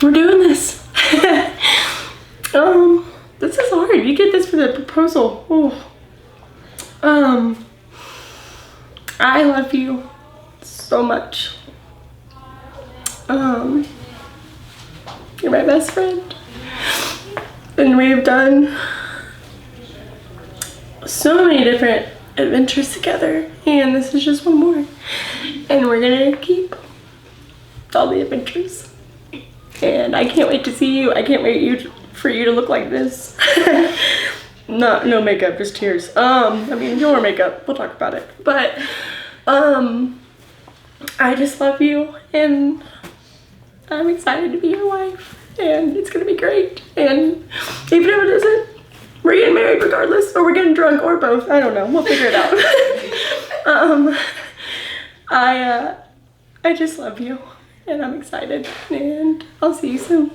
we're doing this. This is hard. You get this for the proposal. Oh. I love you so much. You're my best friend. And we've done so many different adventures together, and this is just one more. And we're gonna keep all the adventures. And I can't wait to see you. I can't wait for you to look like this. No makeup, just tears. I mean, no more makeup. We'll talk about it. But I just love you, and I'm excited to be your wife, and it's gonna be great. And even if it isn't, we're getting married regardless, or we're getting drunk, or both. I don't know. We'll figure it out. I just love you, and I'm excited, and I'll see you soon.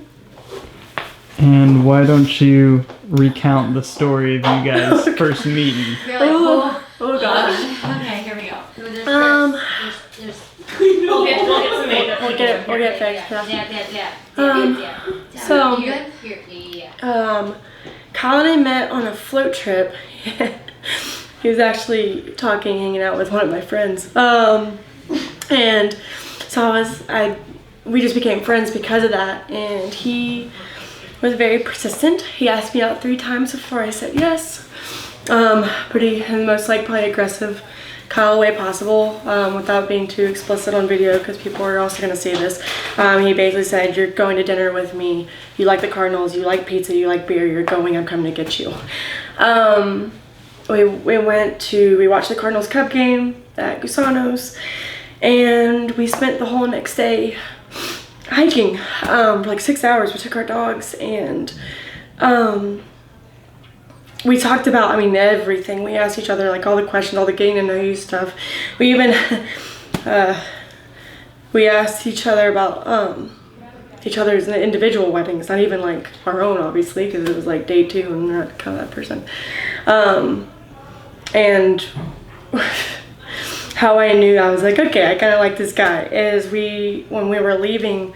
And why don't you recount the story of you guys first meeting? Oh gosh. Okay, here we go. We'll get some makeup. We'll get fixed. Yeah. So, You good? Here, yeah. Kyle and I met on a float trip. He was actually hanging out with one of my friends. And so we just became friends because of that. And he was very persistent. He asked me out 3 times before I said yes. Pretty, and most probably aggressive Kyle way possible, without being too explicit on video, because people are also gonna see this. He basically said, you're going to dinner with me, you like the Cardinals, you like pizza, you like beer, you're going, I'm coming to get you. We watched the Cardinals Cup game at Gusano's, and we spent the whole next day hiking, for like 6 hours. We took our dogs, and we talked about, I mean, everything. We asked each other, like, all the questions, all the getting to know you stuff. We even, we asked each other about, each other's individual weddings, not even, like, our own, obviously, because it was, like, day 2, and we're not kind of that person. And how I knew, I was like, okay, I kind of like this guy, is when we were leaving,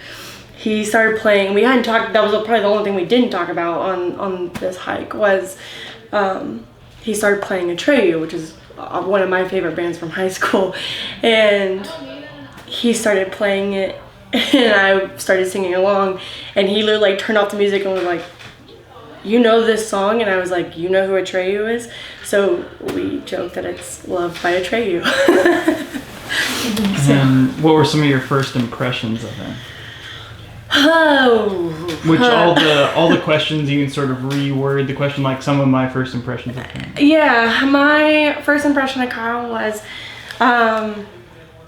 he started playing. We hadn't talked, that was probably the only thing we didn't talk about on this hike, was he started playing Atreyu, which is one of my favorite bands from high school. And he started playing it, and I started singing along, and he literally turned off the music and was like, you know this song? And I was like, you know who Atreyu is? So we joked that it's Love by Atreyu. And what were some of your first impressions of him? Oh. Which all the questions, you can sort of reword the question, like some of my first impressions of him. Yeah, my first impression of Kyle was,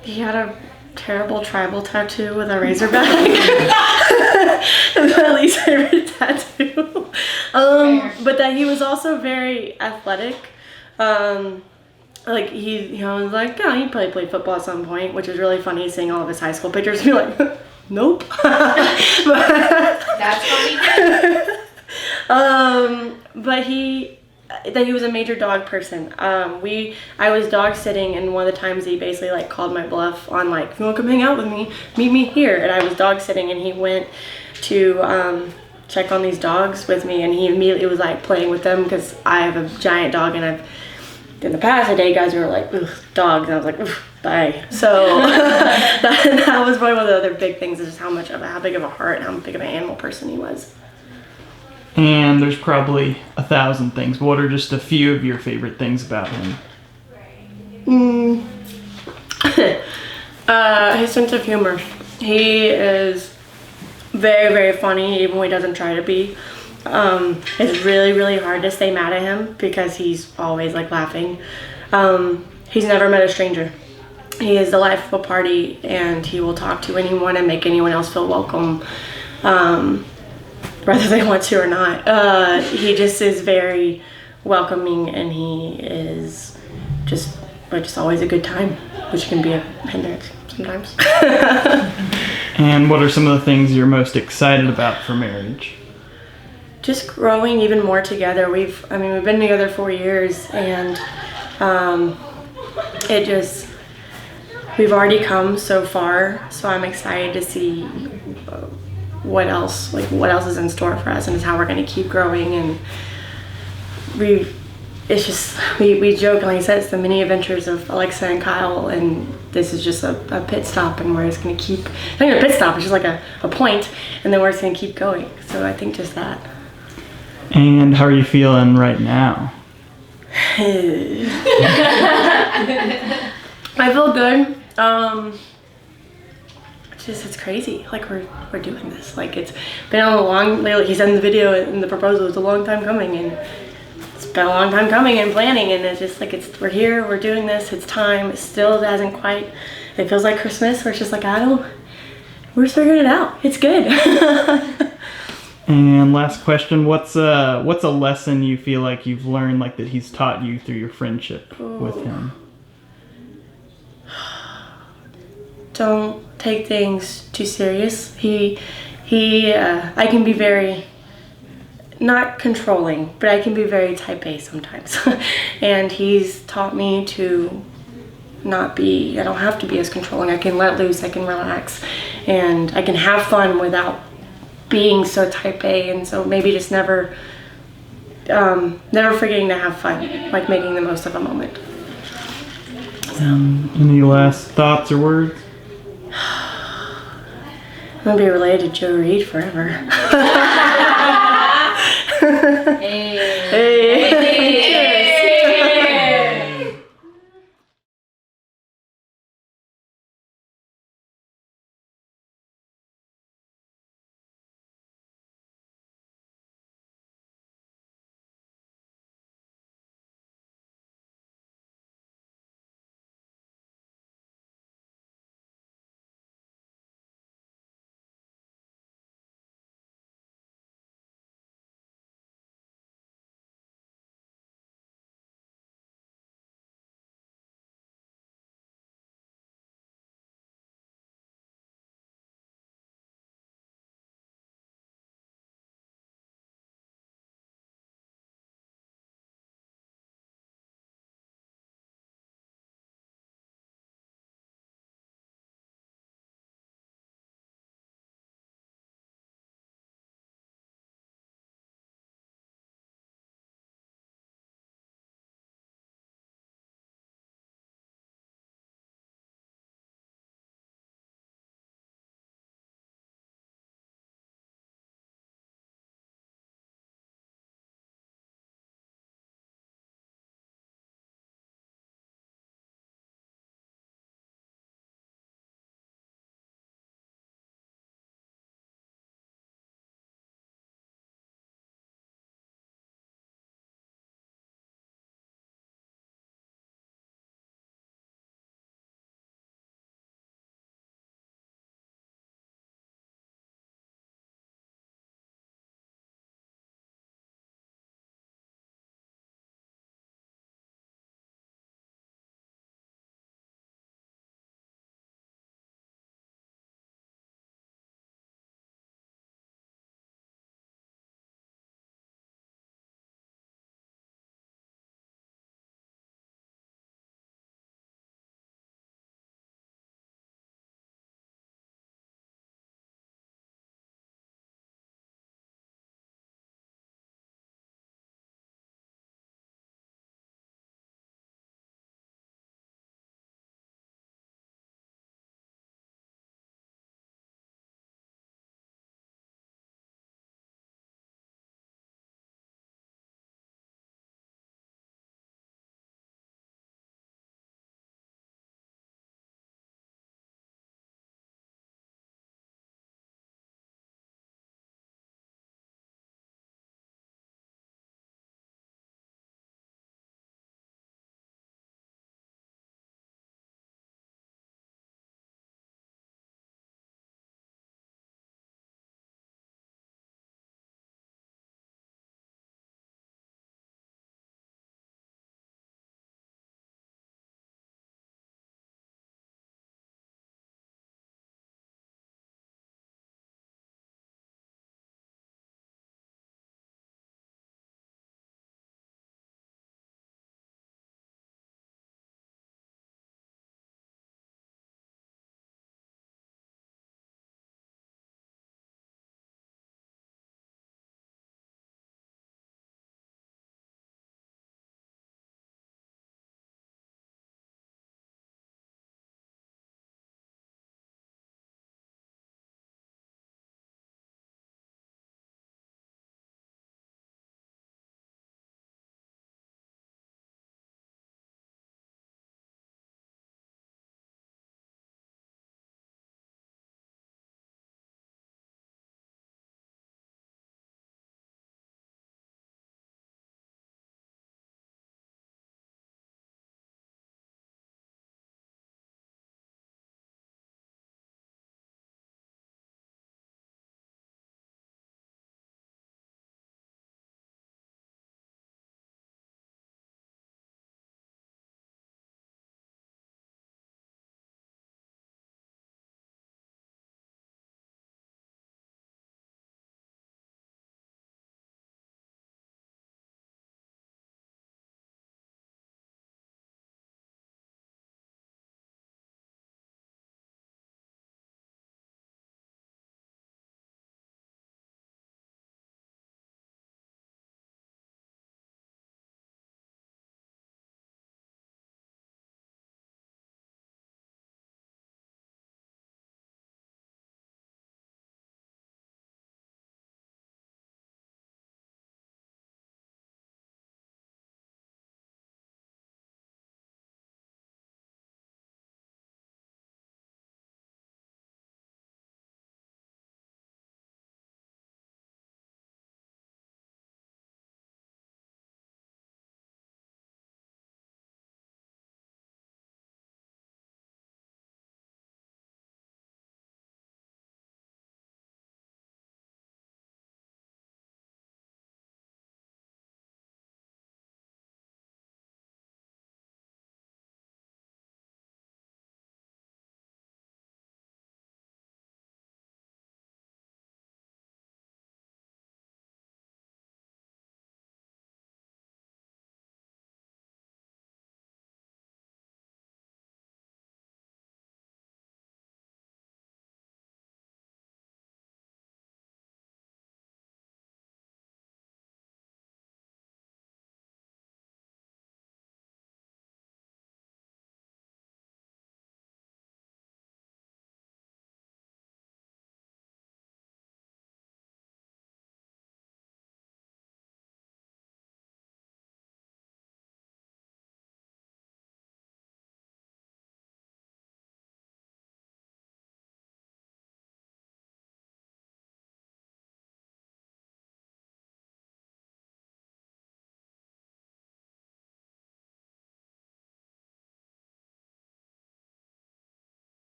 he had a terrible tribal tattoo with a razorback. My least favorite tattoo. But that he was also very athletic. Like he was like, yeah, he probably played football at some point, which is really funny seeing all of his high school pictures. Be like, nope. That's what we did. But he was a major dog person. I was dog sitting, and one of the times he basically called my bluff on if you want to come hang out with me, meet me here. And I was dog sitting, and he went to check on these dogs with me, and he immediately was playing with them, because I have a giant dog, and in the past, the day guys were like, ugh, dogs, and I was like, ugh, bye. So that was probably one of the other big things, is just how big of a heart and how big of an animal person he was. And there's probably 1,000 things, but what are just a few of your favorite things about him? His sense of humor. He is very, very funny, even when he doesn't try to be. It's really, really hard to stay mad at him, because he's always laughing. He's never met a stranger. He is the life of a party, and he will talk to anyone and make anyone else feel welcome, whether they want to or not. He just is very welcoming, and he is just always a good time, which can be a hindrance sometimes. And what are some of the things you're most excited about for marriage? Just growing even more together. We've been together 4 years, and we've already come so far, so I'm excited to see what else is in store for us and how we're going to keep growing. And we joke, like I said, it's the mini adventures of Alexa and Kyle, and this is just a pit stop, and we're just going to keep, not even a pit stop, it's just like a point, and then we're just going to keep going. So I think just that. And how are you feeling right now? I feel good. It's crazy. Like we're doing this. Like it's been a long, like he said in the video in the proposal, it's a long time coming, and it's been a long time coming and planning, and it's just like we're here, we're doing this, it's time. It still hasn't quite, it feels like Christmas, where it's just like we're just figuring it out. It's good. And last question, what's a lesson you feel like you've learned, like that he's taught you through your friendship with him? Don't take things too serious. I can be very, not controlling, but I can be very type A sometimes. And he's taught me to not be, I don't have to be as controlling. I can let loose, I can relax, and I can have fun without being so type A. And so maybe just never forgetting to have fun, like making the most of a moment. Any last thoughts or words? I'm gonna be related to Joe Reed forever. Hey.